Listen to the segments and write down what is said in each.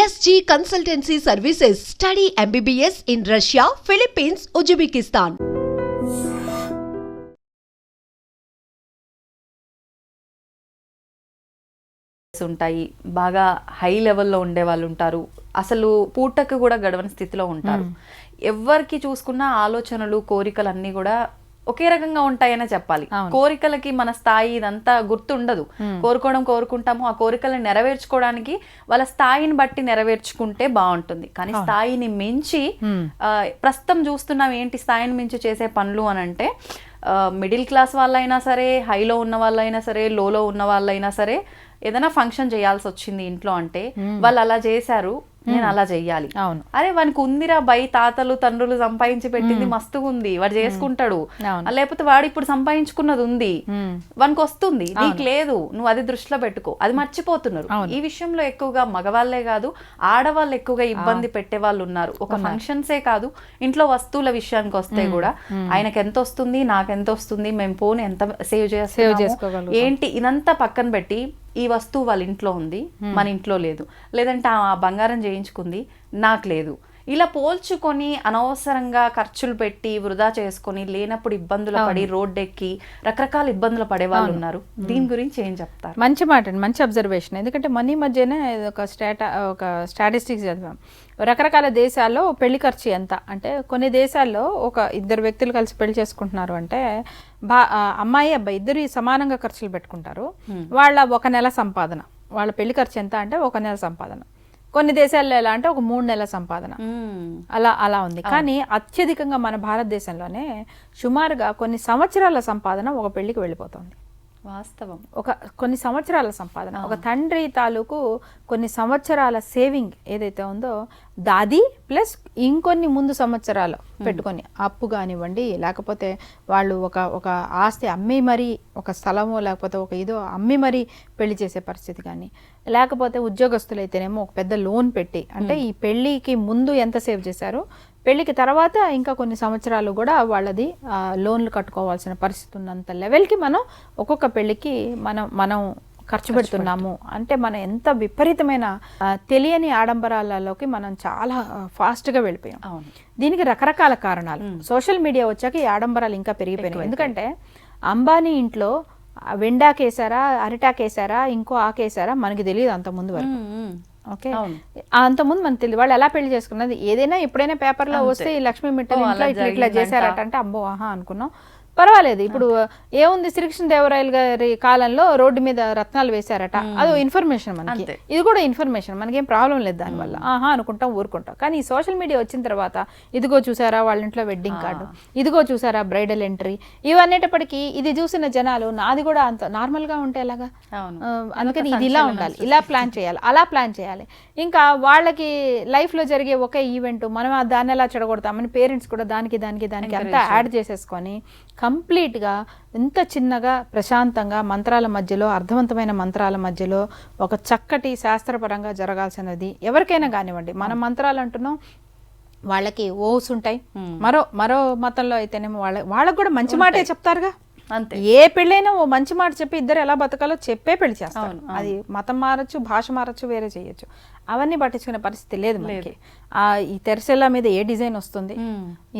SG Consultancy Services. Study MBBS in Russia, Philippines, Uzbekistan. ఉంటాయి, బాగా high లెవెల్లో ఉండే వాళ్ళు ఉంటారు, అసలు పూటకు కూడా గడవని స్థితిలో ఉంటారు. ఎవరికి చూసుకున్న ఆలోచనలు కోరికలు అన్నీ కూడా ఒకే రకంగా ఉంటాయనే చెప్పాలి. కోరికలకి మన స్థాయి ఇదంతా గుర్తుండదు. కోరుకుంటాము, ఆ కోరికలను నెరవేర్చుకోవడానికి వాళ్ళ స్థాయిని బట్టి నెరవేర్చుకుంటే బాగుంటుంది. కానీ స్థాయిని మించి ప్రస్తుతం చూస్తున్నాం ఏంటి స్థాయిని మించి చేసే పనులు అని అంటే, మిడిల్ క్లాస్ వాళ్ళైనా సరే, హైలో ఉన్న వాళ్ళైనా సరే, లోలో ఉన్న వాళ్ళైనా సరే, ఏదైనా ఫంక్షన్ చేయాల్సి వచ్చింది ఇంట్లో అంటే వాళ్ళు అలా చేశారు, నేను అలా చెయ్యాలి. అరే వానికి ఉందిరా బై, తాతలు తండ్రులు సంపాదించి పెట్టింది మస్తుగా ఉంది, వాడు చేసుకుంటాడు. లేకపోతే వాడు ఇప్పుడు సంపాదించుకున్నది ఉంది, వానికి వస్తుంది, నీకు లేదు, నువ్వు అది దృష్టిలో పెట్టుకో. అది మర్చిపోతున్నారు. ఈ విషయంలో ఎక్కువగా మగవాళ్లే కాదు, ఆడవాళ్ళు ఎక్కువగా ఇబ్బంది పెట్టే వాళ్ళు ఉన్నారు. ఒక ఫంక్షన్సే కాదు, ఇంట్లో వస్తువుల విషయానికి వస్తే కూడా ఆయనకి ఎంత వస్తుంది, నాకెంత వస్తుంది, మేము పోను ఎంత సేవ్ చేసుకోగలం ఏంటి, ఇదంతా పక్కన పెట్టి ఈ వస్తువు వాళ్ళ ఇంట్లో ఉంది, మన ఇంట్లో లేదు, లేదంటే ఆ బంగారం చేయించుకుంది, నాకు లేదు, ఇలా పోల్చుకొని అనవసరంగా ఖర్చులు పెట్టి వృధా చేసుకొని లేనప్పుడు ఇబ్బందులు పడి రోడ్డెక్కి రకరకాల ఇబ్బందులు పడే వాళ్ళు ఉన్నారు. దీని గురించి ఏం చెప్తారు? మంచి మాట అండి, మంచి అబ్జర్వేషన్. ఎందుకంటే మనీ మధ్యనే ఒక స్టాటిస్టిక్స్ చదివాం. రకరకాల దేశాల్లో పెళ్లి ఖర్చు ఎంత అంటే, కొన్ని దేశాల్లో ఒక ఇద్దరు వ్యక్తులు కలిసి పెళ్లి చేసుకుంటున్నారు అంటే అమ్మాయి అబ్బాయి ఇద్దరు సమానంగా ఖర్చులు పెట్టుకుంటారు. వాళ్ళ ఒక నెల సంపాదన, వాళ్ళ పెళ్లి ఖర్చు ఎంత అంటే ఒక నెల సంపాదన. కొన్ని దేశాల్లో ఎలా అంటే ఒక 3 నెలల సంపాదన, అలా ఉంది. కానీ అత్యధికంగా మన భారతదేశంలోనే సుమారుగా కొన్ని సంవత్సరాల సంపాదన ఒక పెళ్లికి వెళ్ళిపోతుంది. వాస్తవం. కొన్ని సంవత్సరాల సంపాదన, ఒక తండ్రి తాలూకు కొన్ని సంవత్సరాల సేవింగ్ ఏదైతే ఉందో దాది ప్లస్ ఇంకొన్ని ముందు సంవత్సరాలు పెట్టుకొని, అప్పు కానివ్వండి, లేకపోతే వాళ్ళు ఒక ఆస్తి అమ్మి మరీ, ఒక స్థలమో లేకపోతే ఒక ఇదో అమ్మి మరీ పెళ్లి చేసే పరిస్థితి కానీ, లేకపోతే ఉద్యోగస్తులైతేనేమో ఒక పెద్ద లోన్ పెట్టి, అంటే ఈ పెళ్లికి ముందు ఎంత సేవ్ చేశారో పెళ్లికి తర్వాత ఇంకా కొన్ని సంవత్సరాలు కూడా వాళ్ళది లోన్లు కట్టుకోవాల్సిన పరిస్థితి ఉన్నంత లెవెల్కి మనం ఒక్కొక్క పెళ్లికి మనం ఖర్చు పెడుతున్నాము. అంటే మనం ఎంత విపరీతమైన తెలియని ఆడంబరాలలోకి మనం చాలా ఫాస్ట్గా వెళ్ళిపోయాం. దీనికి రకరకాల కారణాలు. సోషల్ మీడియా వచ్చాక ఈ ఆడంబరాలు ఇంకా పెరిగిపోయినాయి. ఎందుకంటే అంబానీ ఇంట్లో వెండాకేసారా, అరిటాకేసారా, ఇంకో ఆకేసారా మనకి తెలియదు అంతకుముందు వరకు. ఓకే, అంతకుముందు మనకు తెలియదు వాళ్ళు ఎలా పెళ్లి చేసుకున్నది. ఏదైనా ఎప్పుడైనా పేపర్లో వస్తే ఈ లక్ష్మీ మిట్టల్ ఇంట్లో ఇట్లా చేశారట అంటే అబ్బో ఆహా అనుకున్నాం, పర్వాలేదు. ఇప్పుడు ఏముంది, శ్రీకృష్ణదేవరాయలు గారి కాలంలో రోడ్డు మీద రత్నాలు వేశారట, అదో ఇన్ఫర్మేషన్ మనకి, ఇది కూడా ఇన్ఫర్మేషన్, మనకేం ప్రాబ్లం లేదు దానివల్ల, ఆహా అనుకుంటాం ఊరుకుంటాం. కానీ ఈ సోషల్ మీడియా వచ్చిన తర్వాత ఇదిగో చూసారా వాళ్ళ ఇంట్లో వెడ్డింగ్ కార్డు, ఇదిగో చూసారా బ్రైడల్ ఎంట్రీ, ఇవన్నేటప్పటికీ ఇది చూసిన జనాలు నాది కూడా అంత నార్మల్గా ఉంటే ఎలాగా, అందుకని ఇది ఇలా ఉండాలి, ఇలా ప్లాన్ చేయాలి, అలా ప్లాన్ చేయాలి. ఇంకా వాళ్ళకి లైఫ్లో జరిగే ఒకే ఈవెంట్ మనం దాన్ని ఎలా చెడగొడతామని పేరెంట్స్ కూడా దానికి అంతా యాడ్ చేసేసుకొని కంప్లీట్గా ఎంత చిన్నగా ప్రశాంతంగా మంత్రాల మధ్యలో, అర్థవంతమైన మంత్రాల మధ్యలో ఒక చక్కటి శాస్త్రపరంగా జరగాల్సినది ఎవరికైనా కానివ్వండి. మనం మంత్రాలు అంటున్నాం, వాళ్ళకి ఓస్ ఉంటాయి. మరో మతంలో అయితేనేమో వాళ్ళకు కూడా మంచి మాటే చెప్తారుగా. అంతే, ఏ పెళ్ళైనా ఓ మంచి మాట చెప్పి ఇద్దరు ఎలా బతకాలో చెప్పే పెళ్లి చేస్తారు. అది మతం మారచ్చు, భాష మారచ్చు, వేరే చేయొచ్చు. అవన్నీ పట్టించుకునే పరిస్థితి లేదు మనకి. ఈ తెరసెల్లా మీద ఏ డిజైన్ వస్తుంది,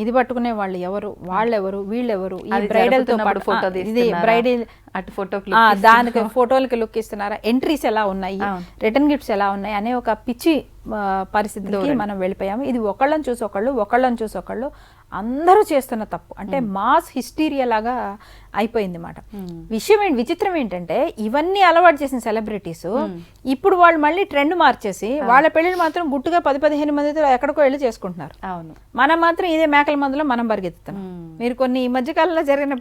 ఇది పట్టుకునే వాళ్ళు ఎవరు, వాళ్ళెవరు, వీళ్ళెవరు, ఈ బ్రైడల్ తో పాటు ఫోటో, ఇది బ్రైడల్ అటు ఫోటో, దానికి ఫోటోలకి లుక్ ఇస్తున్నారా, ఎంట్రీస్ ఎలా ఉన్నాయి, రిటర్న్ గిఫ్ట్స్ ఎలా ఉన్నాయి అనే ఒక పిచ్చి పరిస్థితికి మనం వెళ్ళిపోయాము. ఇది ఒకళ్ళని చూసి ఒకళ్ళు అందరూ చేస్తున్న తప్పు. అంటే మాస్ హిస్టీరియా లాగా అయిపోయింది మాట. విచిత్రం ఏంటంటే ఇవన్నీ అలవాటు చేసిన సెలబ్రిటీస్ ఇప్పుడు వాళ్ళు మళ్ళీ ట్రెండ్ మార్చేసి వాళ్ళ పెళ్లిని మాత్రం గుట్టుగా 10-15 మందితో ఎక్కడికో వెళ్ళి చేసుకుంటున్నారు. మనం మాత్రం ఇదే మేకల మందులో మనం పరిగెత్తుతాం. మీరు కొన్ని ఈ మధ్య కాలంలో జరిగిన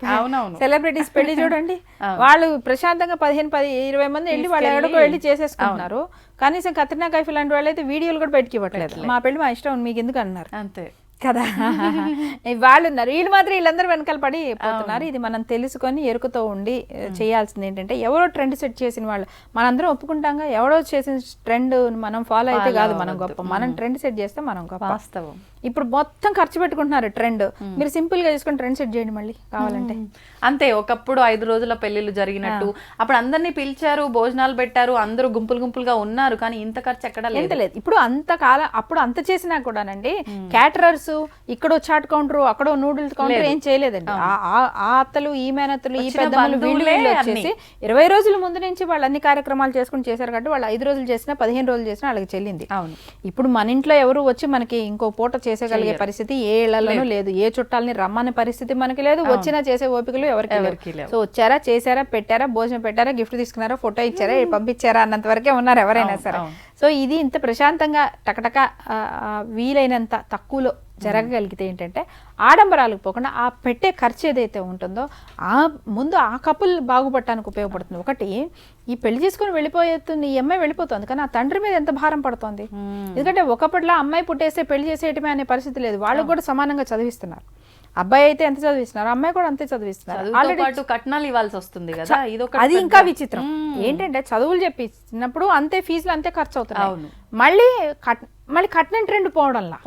సెలబ్రిటీస్ పెళ్లి చూడండి, వాళ్ళు ప్రశాంతంగా 15-20 మంది వెళ్ళి వాళ్ళు ఎక్కడికో వెళ్ళి చేసేసుకుంటున్నారు. కనీసం కత్రినా కైఫ్ లాంటి వాళ్ళు అయితే వీడియోలు కూడా బయటికి ఇవ్వట్లేదు. మా పెళ్లి మా ఇష్టం, మీకు ఎందుకు అన్నారు అంతే కదా. వాళ్ళు ఉన్నారు, వీళ్ళు మాత్రం వీళ్ళందరూ వెనకాల పడి పోతున్నారు. ఇది మనం తెలుసుకొని ఎరుకుతో ఉండి చేయాల్సింది ఏంటంటే, ఎవరో ట్రెండ్ సెట్ చేసిన వాళ్ళు మనందరం ఒప్పుకుంటాంగా, ఎవరో చేసిన ట్రెండ్ మనం ఫాలో అయితే కాదు మనం గొప్ప, మనం ట్రెండ్ సెట్ చేస్తే మనం గొప్ప. వాస్తవం. ఇప్పుడు మొత్తం ఖర్చు పెట్టుకుంటున్నారు ట్రెండ్. మీరు సింపుల్ గా చేసుకుని ట్రెండ్ సెట్ చేయండి మళ్ళీ కావాలంటే. అంతే, ఒకప్పుడు 5 రోజుల పెళ్లిళ్ళు జరిగినట్టు అప్పుడు అందరినీ పిలిచారు, భోజనాలు పెట్టారు, అందరూ గుంపులుగా ఉన్నారు, కానీ ఇంత ఖర్చు ఎక్కడ లేదు. ఇప్పుడు అప్పుడు అంత చేసినా కూడానండి క్యాటరర్స్ ఇక్కడో చాట్ కౌంటర్ అక్కడో నూడిల్స్ కౌంటర్ ఏం చేయలేదండి. ఆ అత్తలు ఈ మేనత్తలు ఈ పెద్దమ్మలు వీళ్ళు వచ్చేసి 20 రోజుల ముందు నుంచి వాళ్ళు అన్ని కార్యక్రమాలు చేసుకుని చేశారు కాబట్టి వాళ్ళు 5 రోజులు చేసినా 15 రోజులు చేసినా వాళ్ళకి చెల్లింది. ఇప్పుడు మన ఇంట్లో ఎవరు వచ్చి మనకి ఇంకో పూట చేసేయగలిగే పరిస్థితి ఏ ఇళ్లలోనూ లేదు. ఏ చుట్టాలని రమ్మనే పరిస్థితి మనకి లేదు, వచ్చినా చేసే ఓపికలు ఎవరికి లేవు. సో వచ్చారా, చేశారా, పెట్టారా, భోజనం పెట్టారా, గిఫ్ట్ తీసుకున్నారా, ఫోటో ఇచ్చారా, పంపించారా అన్నంత వరకే ఉన్నారు ఎవరైనా సరే. సో ఇది ఇంత ప్రశాంతంగా టకటక వీలైనంత తక్కువలో జరగగలిగితే ఏంటంటే ఆడంబరాలకు పోకుండా ఆ పెట్టే ఖర్చు ఏదైతే ఉంటుందో ముందు ఆ కపుల్ బాగుపడటానికి ఉపయోగపడుతుంది. ఒకటి, ఈ పెళ్లి చేసుకుని వెళ్ళిపోతుంది ఈ అమ్మాయి వెళ్ళిపోతుంది, కానీ ఆ తండ్రి మీద ఎంత భారం పడుతుంది. ఎందుకంటే ఒకప్పటిలో అమ్మాయి పుట్టేస్తే పెళ్లి చేసేయటమే అనే పరిస్థితి లేదు. వాళ్ళకు కూడా సమానంగా చదివిస్తున్నారు. అబ్బాయి అయితే ఎంత చదివిస్తున్నారు, అమ్మాయి కూడా అంతే చదివిస్తున్నారు. కట్నాలు ఇవ్వాల్సి వస్తుంది కదా, అది ఇంకా విచిత్రం. ఏంటంటే చదువులు చెప్పినప్పుడు అంతే ఫీజులు అంతే ఖర్చు అవుతున్నాయి, మళ్ళీ కట్నం ట్రెండ్ పోవడంలా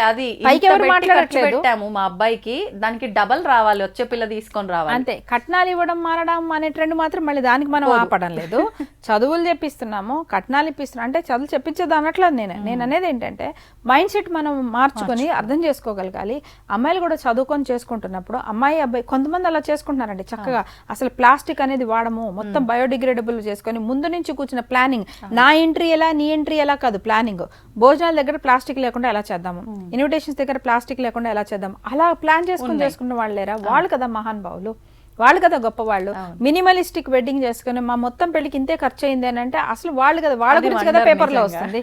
అది పైకి ఎవరు మాట్లాడట్లేదు. మా అబ్బాయికి దానికి డబల్ రావాలి, వచ్చే పిల్ల తీసుకొని రావాలి, అంతే. కట్నాలు ఇవ్వడం మారడం అనే ట్రెండ్ మాత్రం మళ్ళీ దానికి మనం ఆపడం లేదు. చదువులు చెప్పిస్తున్నాము, కట్నాలు ఇప్పిస్తున్నాం అంటే చదువులు చెప్పించేది అనట్లేదు. నేను అనేది ఏంటంటే మైండ్ సెట్ మనం మార్చుకొని అర్థం చేసుకోగలగాలి. అమ్మాయిలు కూడా చదువుకొని చేసుకుంటున్నప్పుడు అమ్మాయి అబ్బాయి కొంతమంది అలా చేసుకుంటున్నారండి చక్కగా. అసలు ప్లాస్టిక్ అనేది వాడము, మొత్తం బయోడిగ్రేడబుల్ చేసుకొని ముందు నుంచి కూర్చున్న ప్లానింగ్, నా ఎంట్రీ ఎలా నీ ఎంట్రీ ఎలా కాదు ప్లానింగ్. భోజనాల దగ్గర ప్లాస్టిక్ లేకుండా ఎలా చేద్దాము, ఇన్విటేషన్స్ దగ్గర ప్లాస్టిక్ లేకుండా ఎలా చేద్దాం, అలా ప్లాన్ చేసుకున్న వాళ్ళు లేరా? వాళ్ళు కదా మహానుభావులు, వాళ్ళు కదా గొప్ప వాళ్ళు. మినిమలిస్టిక్ వెడ్డింగ్ చేసుకుని మా మొత్తం పెళ్లికి ఇంతే ఖర్చు అయింది అని అంటే అసలు వాళ్ళు కదా, వాళ్ళ గురించి కదా పేపర్ లో వస్తుంది.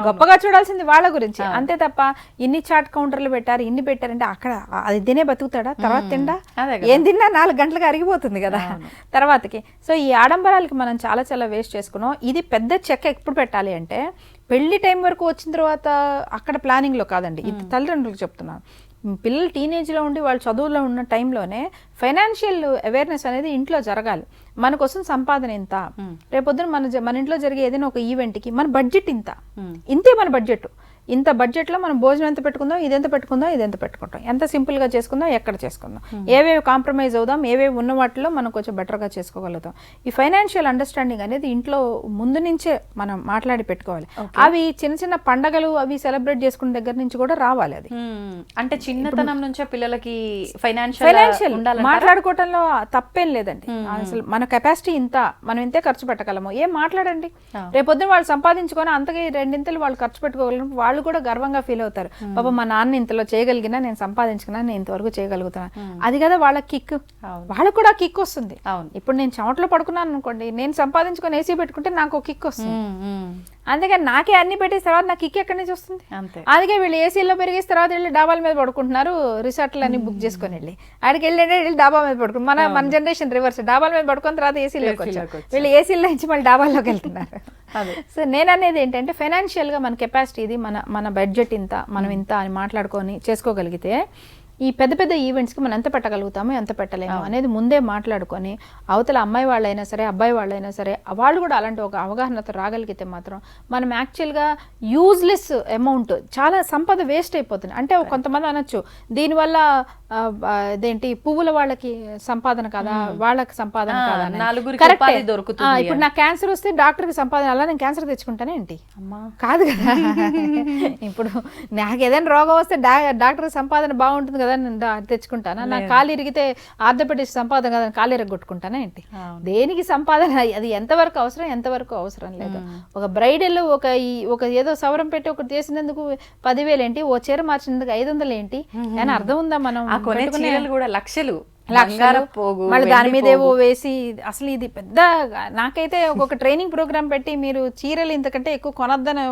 గొప్పగా చూడాల్సింది వాళ్ళ గురించి, అంతే తప్ప ఇన్ని చాట్ కౌంటర్లు పెట్టారు ఇన్ని పెట్టారంటే అక్కడ అది తినే బతుకుతాడా? తర్వాత తిండా ఏం తిన్నా 4 గంటలకు అరిగిపోతుంది కదా తర్వాతకి. సో ఈ ఆడంబరాలకి మనం చాలా చాలా వేస్ట్ చేసుకున్నాం. ఇది పెద్ద చెక్క ఎప్పుడు పెట్టాలి అంటే పెళ్లి టైం వరకు వచ్చిన తర్వాత అక్కడ ప్లానింగ్ లో కాదండి. ఇది తల్లిదండ్రులకు చెప్తున్నాను. పిల్లలు టీనేజ్లో ఉండి వాళ్ళు చదువులో ఉన్న టైంలోనే ఫైనాన్షియల్ అవేర్నెస్ అనేది ఇంట్లో జరగాలి. మన కోసం సంపాదన ఎంత, రేపొద్దున మన ఇంట్లో జరిగే ఏదైనా ఒక ఈవెంట్కి మన బడ్జెట్ ఇంతే మన బడ్జెట్. ఇంత బడ్జెట్లో మనం భోజనం ఎంత పెట్టుకుందాం, ఇదెంత పెట్టుకుందాం, ఇదెంత పెట్టుకుంటాం, ఎంత సింపుల్గా చేసుకుందాం, ఎక్కడ చేసుకుందాం, ఏవేవి కాంప్రమైజ్ అవుదాం, ఏవేవి ఉన్న వాటిలో మనం కొంచెం బెటర్గా చేసుకోగలుగుతాం. ఈ ఫైనాన్షియల్ అండర్స్టాండింగ్ అనేది ఇంట్లో ముందు నుంచే మనం మాట్లాడి పెట్టుకోవాలి. అవి చిన్న చిన్న పండగలు అవి సెలబ్రేట్ చేసుకునే దగ్గర నుంచి కూడా రావాలి. అది అంటే చిన్నతనం నుంచే పిల్లలకి ఫైనాన్షియల్ మాట్లాడుకోవటంలో తప్పేం లేదండి. అసలు మన కెపాసిటీ ఇంత, మనం ఇంతే ఖర్చు పెట్టగలము, ఏం మాట్లాడండి. రేపొద్దున వాళ్ళు సంపాదించుకొని అంతగా 2 వాళ్ళు ఖర్చు పెట్టుకోగలరు, వాళ్ళు కూడా గర్వంగా ఫీల్ అవుతారు. పాప మా నాన్న ఇంతలో చేయగలిగినా, నేను సంపాదించుకున్నా, నేను ఇంతవరకు చేయగలుగుతాను. అది కదా వాళ్ళ కిక్, వాళ్ళకు కూడా కిక్ వస్తుంది. ఇప్పుడు నేను చెమటలో పడుకున్నాను అనుకోండి, నేను సంపాదించుకొని ఏసీ పెట్టుకుంటే నాకు ఒక కిక్ వస్తుంది. అందుకని నాకే అన్ని పెట్టేసి తర్వాత నాకు కిక్ ఎక్కడి నుంచి వస్తుంది? అందుకే వీళ్ళు ఏసీలో పెరిగేసి తర్వాత వెళ్ళి డాబాల మీద పడుకుంటున్నారు, రిసార్ట్లు అన్ని బుక్ చేసుకొని వెళ్ళి ఆడికి వెళ్ళి డాబా మీద పడుకుని మన జనరేషన్ రివర్స్, డాబాల మీద పడుకున్న తర్వాత ఏసీలోకి వచ్చారు, వీళ్ళు ఏసీలో నుంచి మళ్ళీ డాబాల్లోకి వెళ్తున్నారు. సో నేను అనేది ఏంటంటే ఫైనాన్షియల్ గా మన కెపాసిటీ ఇది, మన బడ్జెట్ ఇంత, మనం ఇంత అని మాట్లాడుకొని చేసుకోగలిగితే ఈ పెద్ద పెద్ద ఈవెంట్స్కి మనం ఎంత పెట్టగలుగుతామో ఎంత పెట్టలేము అనేది ముందే మాట్లాడుకొని అవతల అమ్మాయి వాళ్ళైనా సరే అబ్బాయి వాళ్ళైనా సరే వాళ్ళు కూడా అలాంటి ఒక అవగాహనతో రాగలిగితే మాత్రం మనం యాక్చువల్గా యూజ్లెస్ అమౌంట్, చాలా సంపద వేస్ట్ అయిపోతుంది. అంటే కొంతమంది అనొచ్చు దీనివల్ల ఇదేంటి పువ్వుల వాళ్ళకి సంపాదన కదా, వాళ్ళకి సంపాదన కదా, ఇప్పుడు నాకు క్యాన్సర్ వస్తే డాక్టర్కి సంపాదన, అలా నేను క్యాన్సర్ తెచ్చుకుంటానే ఏంటి? కాదు కదా. ఇప్పుడు నాకు ఏదైనా రోగం వస్తే డాక్టర్ సంపాదన బాగుంటుంది కదా నేను తెచ్చుకుంటానా? నాకు కాలు ఇరిగితే ఆర్థోపెడిస్ట్ సంపాదన కదా కాలు ఇరగొట్టుకుంటానా ఏంటి? దేనికి సంపాదన? అది ఎంతవరకు అవసరం, ఎంతవరకు అవసరం లేదు. ఒక బ్రైడల్ ఒక ఏదో సవరం పెట్టి ఒకటి చేసినందుకు 10,000 ఏంటి, ఓ చీర మార్చినందుకు 500 ఏంటి అని అర్థం ఉందా? మనం కూడా లక్షలు మళ్ళీ దాని మీద ఏవో వేసి, అసలు ఇది పెద్ద, నాకైతే ఒక్కొక్క ట్రైనింగ్ ప్రోగ్రామ్ పెట్టి మీరు చీరలు ఇంతకంటే ఎక్కువ కొనొద్దని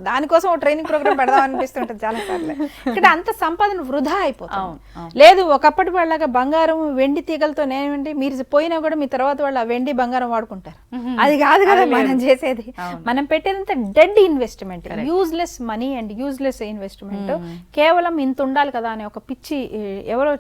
దానికోసం ఒక ట్రైనింగ్ ప్రోగ్రామ్ పెడదాం అనిపిస్తుంటది చాలా సార్లు. ఇక్కడ అంత సంపాదన వృధా అయిపోతుంది. లేదు ఒకప్పటి వాళ్ళగా బంగారం వెండి తీగలతో నేనేంటి మీరు పోయినా కూడా మీ తర్వాత వాళ్ళు ఆ వెండి బంగారం వాడుకుంటారు. అది కాదు కదా మనం చేసేది. మనం పెట్టేదంతా dead investment, useless money and useless investment. కేవలం ఇంత ఉండాలి కదా అనే ఒక పిచ్చి ఎవరో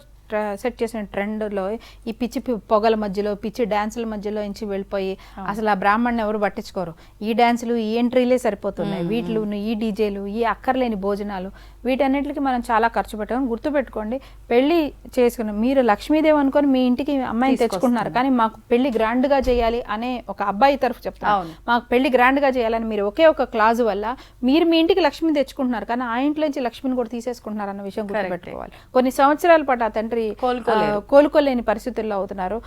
సెట్ చేసిన ట్రెండ్లో ఈ పిచ్చి పొగల మధ్యలో పిచ్చి డ్యాన్సుల మధ్యలో నుంచి వెళ్ళిపోయి అసలు ఆ బ్రాహ్మణ్ని ఎవరు పట్టించుకోరు. ఈ డ్యాన్సులు ఈ ఎంట్రీలే సరిపోతున్నాయి, వీటిలో ఈ డీజేలు ఈ అక్కర్లేని భోజనాలు వీటన్నిటికి మనం చాలా ఖర్చు పెట్టాం. గుర్తుపెట్టుకోండి, పెళ్లి చేసుకున్నాం మీరు లక్ష్మీదేవి అనుకొని మీ ఇంటికి అమ్మాయిని తెచ్చుకుంటున్నారు, కానీ మాకు పెళ్లి గ్రాండ్గా చేయాలి అనే ఒక అబ్బాయి తరఫు చెప్తాను, మాకు పెళ్లి గ్రాండ్గా చేయాలని మీరు ఒకే ఒక క్లాజు వల్ల మీరు మీ ఇంటికి లక్ష్మిని తెచ్చుకుంటున్నారు, కానీ ఆ ఇంట్లోంచి లక్ష్మిని కూడా తీసేసుకుంటున్నారు అన్న విషయం గుర్తుపెట్టుకోవాలి. కొన్ని సంవత్సరాల పాటు ఆ తండ్రి కోలుకోలేని పరిస్థితుల్లో అవుతున్నారు.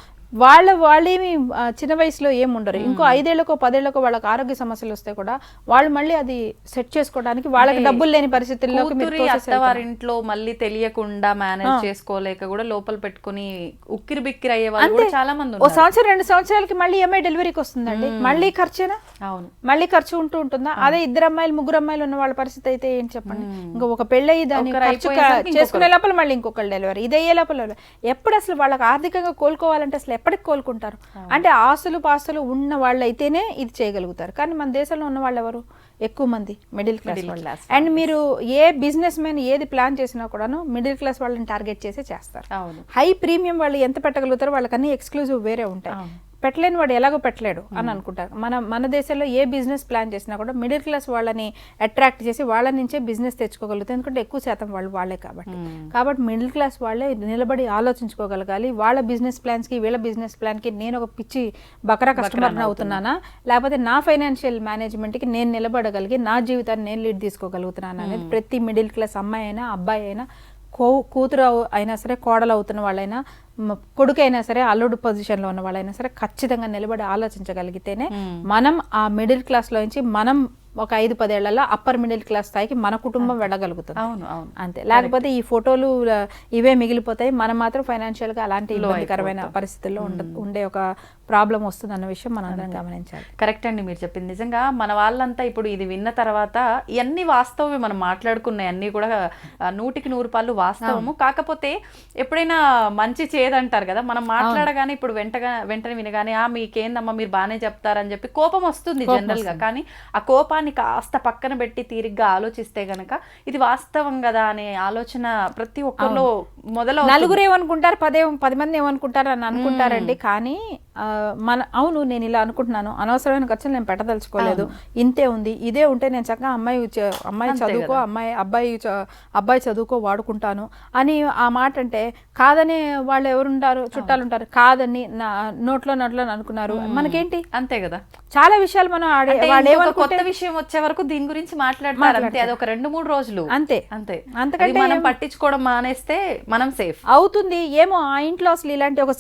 వాళ్ళేమి చిన్న వయసులో ఏముండరు, ఇంకో 5 ఏళ్లకో 10 ఏళ్లకో వాళ్ళకి ఆరోగ్య సమస్యలు వస్తే కూడా వాళ్ళు మళ్ళీ అది సెట్ చేసుకోవడానికి వాళ్ళకి డబ్బులు లేని పరిస్థితుల్లో అత్తవారింట్లో మళ్ళీ తెలియకుండా మేనేజ్ చేసుకోలేక కూడా లోపల పెట్టుకుని ఉక్కిరి బిక్కిరి అయ్యే వాళ్ళు కూడా చాలా మంది ఓ సంవత్సరం 2 సంవత్సరాలకి మళ్ళీ అమ్మాయి డెలివరీకి వస్తుందండి, మళ్ళీ ఖర్చేనా? అవును, మళ్ళీ ఖర్చు ఉంటుందా? అదే 2 అమ్మాయిలు 3 అమ్మాయిలు ఉన్న వాళ్ళ పరిస్థితి అయితే ఏం చెప్పండి. ఇంకా ఒక పెళ్ళి అయ్యి దాన్ని ఖర్చు చేసుకునే లోపల మళ్ళీ ఇంకొకళ్ళు డెలివరీ, ఇదయ్యే లోపల ఎప్పుడు అసలు వాళ్ళకి ఆర్థికంగా కోలుకోవాలంటే అసలు ఎప్పటికి కోలుకుంటారు? అంటే ఆస్తులు పాస్తులు ఉన్న వాళ్ళు అయితేనే ఇది చేయగలుగుతారు. కానీ మన దేశంలో ఉన్న వాళ్ళు ఎవరు? ఎక్కువ మంది మిడిల్ క్లాస్. అండ్ మీరు ఏ బిజినెస్ మ్యాన్ ఏది ప్లాన్ చేసినా కూడాను మిడిల్ క్లాస్ వాళ్ళని టార్గెట్ చేసి చేస్తారు. హై ప్రీమియం వాళ్ళు ఎంత పెట్టగలుగుతారో వాళ్ళకన్నీ ఎక్స్క్లూజివ్ వేరే ఉంటాయి. పెట్టలేని వాడు ఎలాగో పెట్టలేడు అని అనుకుంటారు. మన దేశంలో ఏ బిజినెస్ ప్లాన్ చేసినా కూడా మిడిల్ క్లాస్ వాళ్ళని అట్రాక్ట్ చేసి వాళ్ళ నుంచే బిజినెస్ తెచ్చుకోగలుగుతారు, ఎందుకంటే ఎక్కువ శాతం వాళ్ళే కాబట్టి మిడిల్ క్లాస్ వాళ్ళే నిలబడి ఆలోచించుకోగలగాలి. వాళ్ళ బిజినెస్ ప్లాన్స్కి వీళ్ళ బిజినెస్ ప్లాన్కి నేను ఒక పిచ్చి బకరా కస్టమర్ని అవుతున్నానా, లేకపోతే నా ఫైనాన్షియల్ మేనేజ్మెంట్కి నేను నిలబడగలిగి నా జీవితాన్ని నేను లీడ్ తీసుకోగలుగుతున్నాను అనేది ప్రతి మిడిల్ క్లాస్ అమ్మాయి అయినా అబ్బాయి అయినా కూతురు అయినా సరే కోడలు అవుతున్న వాళ్ళైనా కొడుకైనా సరే అల్లుడు పొజిషన్లో ఉన్న వాళ్ళైనా సరే ఖచ్చితంగా నిలబడి ఆలోచించగలిగితేనే మనం ఆ మిడిల్ క్లాస్లో నుంచి మనం ఒక 5-10 ఏళ్లలో అప్పర్ మిడిల్ క్లాస్ స్థాయికి మన కుటుంబం వెళ్ళగలుగుతుంది. అంతే, లేకపోతే ఈ ఫోటోలు ఇవే మిగిలిపోతాయి, మనం మాత్రం ఫైనాన్షియల్ గా అలాంటి ఇబ్బందికరమైన పరిస్థితుల్లో ఉండే ఒక ప్రాబ్లం వస్తుంది అన్న విషయం మనం అందరం గమనించాలి. కరెక్ట్ అండి మీరు చెప్పింది. నిజంగా మన వాళ్ళంతా ఇప్పుడు ఇది విన్న తర్వాత ఇవన్నీ వాస్తవమే, మనం మాట్లాడుకున్నాయి అన్ని కూడా 100కి 100 వాస్తవము. కాకపోతే ఎప్పుడైనా మంచి చేదంటారు కదా, మనం మాట్లాడగానే ఇప్పుడు వెంటనే వినగానే మీకేందమ్మా మీరు బాగానే చెప్తారని చెప్పి కోపం వస్తుంది జనరల్ గా. కానీ ఆ కోపాన్ని కాస్త పక్కన పెట్టి తీరిగ్గా ఆలోచిస్తే గనక ఇది వాస్తవం కదా అనే ఆలోచన ప్రతి ఒక్కరిలో మొదలవుతుంది. నలుగురు ఏమనుకుంటారు, 10 మంది ఏమనుకుంటారు అని అనుకుంటారండి. కానీ అవును నేను ఇలా అనుకుంటున్నాను, అనవసరమైన ఖర్చులు నేను పెట్టదలుచుకోలేదు, ఇంతే ఉంది, ఇదే ఉంటే నేను చక్కగా అమ్మాయి చదువుకో అబ్బాయి చదువుకో వాడుకుంటాను అని ఆ మాట అంటే కాదని వాళ్ళు ఎవరుంటారు, చుట్టాలు ఉంటారు, కాదని నోట్లో అనుకున్నారు, మనకేంటి? అంతే కదా, చాలా విషయాలు మనం కొత్త విషయం వచ్చే వరకు దీని గురించి మాట్లాడతారు అంతే, అది ఒక 2-3 రోజులు అంతే. అంతకంటే మనం పట్టించుకోవడం మానేస్తే మనం సేఫ్ అవుతుంది. ఏమో ఆ ఇంట్లో అసలు ఇలాంటి ఒక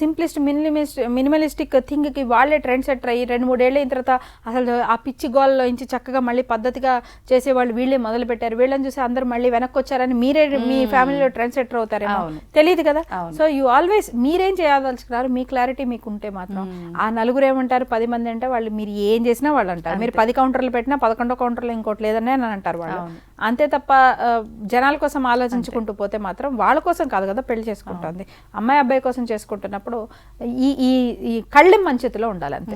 మినిమలిస్టిక్ థింగ్ కి వాళ్ళే ట్రెండ్ సెటర్ అయ్యి 2-3 ఏళ్ళ తర్వాత అసలు ఆ పిచ్చి గోల్లో నుంచి చక్కగా మళ్ళీ పద్ధతిగా చేసేవాళ్ళు వీళ్ళే మొదలు పెట్టారు. వీళ్ళని చూసి అందరూ మళ్ళీ వెనక్కి వచ్చారని మీరే మీ ఫ్యామిలీలో ట్రెండ్ సెటర్ అవుతారేమో తెలియదు కదా. సో యూ ఆల్వేస్ మీరేం చేయదలుచుకున్నారు, మీ క్లారిటీ మీకు ఉంటే మాత్రం ఆ నలుగురు ఏమంటారు 10 మంది అంటే వాళ్ళు మీరు ఏం చేసినా వాళ్ళు అంటారు, మీరు 10 కౌంటర్లు పెట్టినా 11వ కౌంటర్లో ఇంకోటి లేదనే అని అంటారు వాళ్ళు. అంతే తప్ప జనాల కోసం ఆలోచించుకుంటూ పోతే మాత్రం వాళ్ళ కోసం కాదు కదా పెళ్లి చేసుకుంటుంది, అమ్మాయి అబ్బాయి కోసం చేసుకుంటున్నప్పుడు ఈ కళ్ళెం మంచితిలో ఉండాలి అంతే.